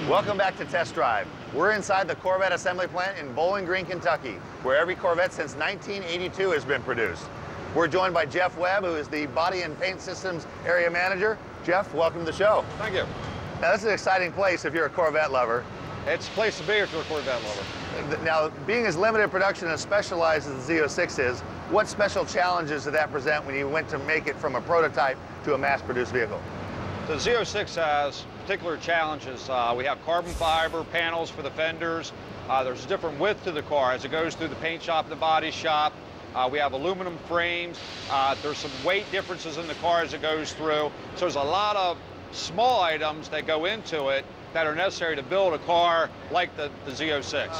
Welcome back to Test Drive. We're inside the Corvette assembly plant in Bowling Green, Kentucky, where every Corvette since 1982 has been produced. We're joined by Jeff Webb, who is the Body and Paint Systems Area Manager. Jeff, welcome to the show. Thank you. Now, this is an exciting place if you're a Corvette lover. It's a place to be if you're a Corvette lover. Now, being as limited production and specialized as the Z06 is, what special challenges did that present when you went to make it from a prototype to a mass-produced vehicle? The Z06 has particular challenges. We have carbon fiber panels for the fenders. There's a different width to the car as it goes through the paint shop and the body shop. We have aluminum frames. There's some weight differences in the car as it goes through. So there's a lot of small items that go into it that are necessary to build a car like the Z06.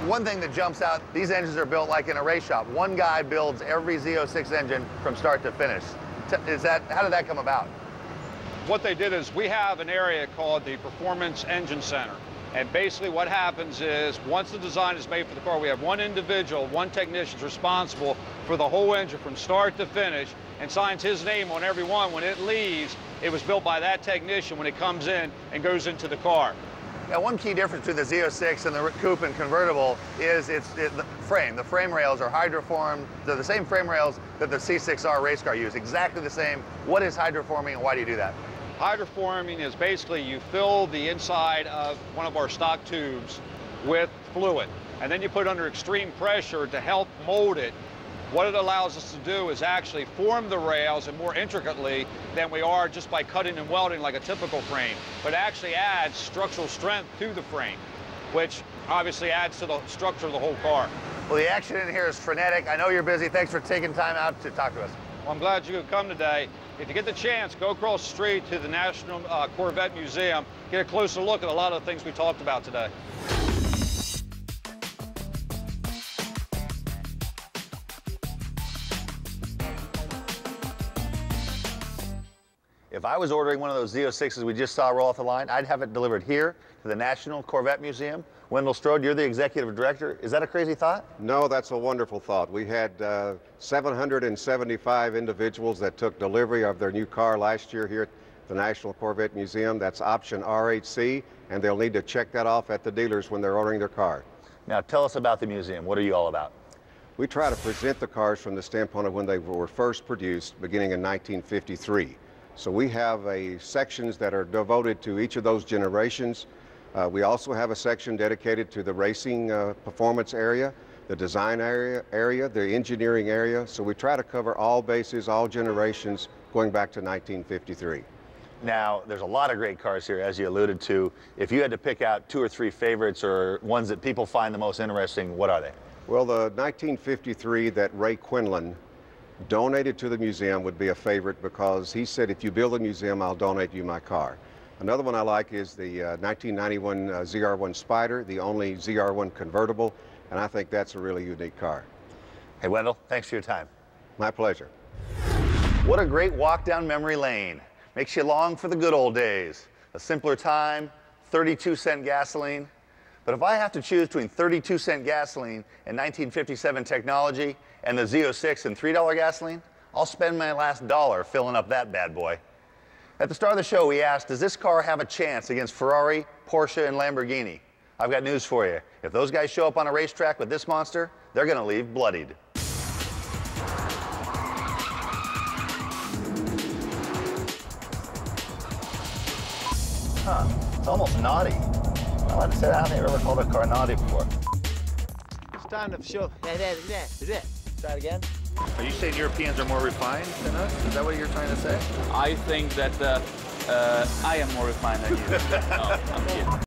One thing that jumps out, these engines are built like in a race shop. One guy builds every Z06 engine from start to finish. How did that come about? What they did is we have an area called the Performance Engine Center. And basically what happens is once the design is made for the car, we have one individual, one technician responsible for the whole engine from start to finish and signs his name on every one. When it leaves, it was built by that technician when it comes in and goes into the car. Now, one key difference between the Z06 and the coupe and convertible is the frame. The frame rails are hydroformed. They're the same frame rails that the C6R race car used, exactly the same. What is hydroforming and why do you do that? Hydroforming is basically you fill the inside of one of our stock tubes with fluid, and then you put it under extreme pressure to help mold it. What it allows us to do is actually form the rails and more intricately than we are just by cutting and welding like a typical frame, but actually adds structural strength to the frame, which obviously adds to the structure of the whole car. Well, the action in here is frenetic. I know you're busy. Thanks for taking time out to talk to us. Well, I'm glad you could come today. If you get the chance, go across the street to the National Corvette Museum, get a closer look at a lot of the things we talked about today. If I was ordering one of those Z06s we just saw roll off the line, I'd have it delivered here to the National Corvette Museum. Wendell Strode, you're the executive director. Is that a crazy thought? No, that's a wonderful thought. We had 775 individuals that took delivery of their new car last year here at the National Corvette Museum. That's option RHC, and they'll need to check that off at the dealers when they're ordering their car. Now, tell us about the museum. What are you all about? We try to present the cars from the standpoint of when they were first produced, beginning in 1953. So we have sections that are devoted to each of those generations. We also have a section dedicated to the racing performance area, the design area, the engineering area. So we try to cover all bases, all generations, going back to 1953. Now, there's a lot of great cars here, as you alluded to. If you had to pick out 2 or 3 favorites or ones that people find the most interesting, what are they? Well, the 1953 that Ray Quinlan donated to the museum would be a favorite because he said, if you build a museum, I'll donate you my car. Another one I like is the 1991 ZR1 Spider, the only ZR1 convertible, and I think that's a really unique car. Hey, Wendell, thanks for your time. My pleasure. What a great walk down memory lane. Makes you long for the good old days. A simpler time, 32-cent gasoline. But if I have to choose between 32-cent gasoline and 1957 technology and the Z06 and $3 gasoline, I'll spend my last dollar filling up that bad boy. At the start of the show, we asked, does this car have a chance against Ferrari, Porsche, and Lamborghini? I've got news for you. If those guys show up on a racetrack with this monster, they're going to leave bloodied. Huh, it's almost naughty. I like to say, I don't think I've ever called a car naughty before. It's time to show. Try it again. Are you saying Europeans are more refined than us? Is that what you're trying to say? I think that I am more refined than you. No, I'm kidding.